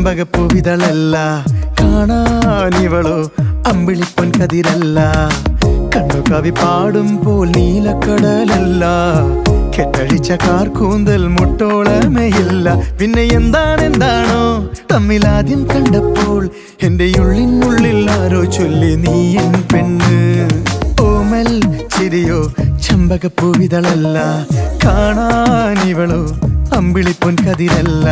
ചെമ്പകപ്പൂവിതളല്ല, കാണാനിവളോ അമ്പിളിപ്പൊൻ കതിരല്ല. കണ്ണു കവി പാടുമ്പോൾ നീലക്കടലല്ല, കെട്ടഴിച്ച കാർക്കൂന്തൽ മുട്ടോളമയില്ല. പിന്നെ എന്താണെന്താണോ തമ്മിലാദ്യം കണ്ടപ്പോൾ എൻ്റെ ഉള്ളിനുള്ളിൽ ആരോ ചൊല്ലി നീ എൻ പെണ്ണ്. ഓമൽ ചിരിയോ ചെമ്പകപ്പൂവിതളല്ല, കാണാനിവളോ അമ്പിളിപ്പൊൻ കതിരല്ല.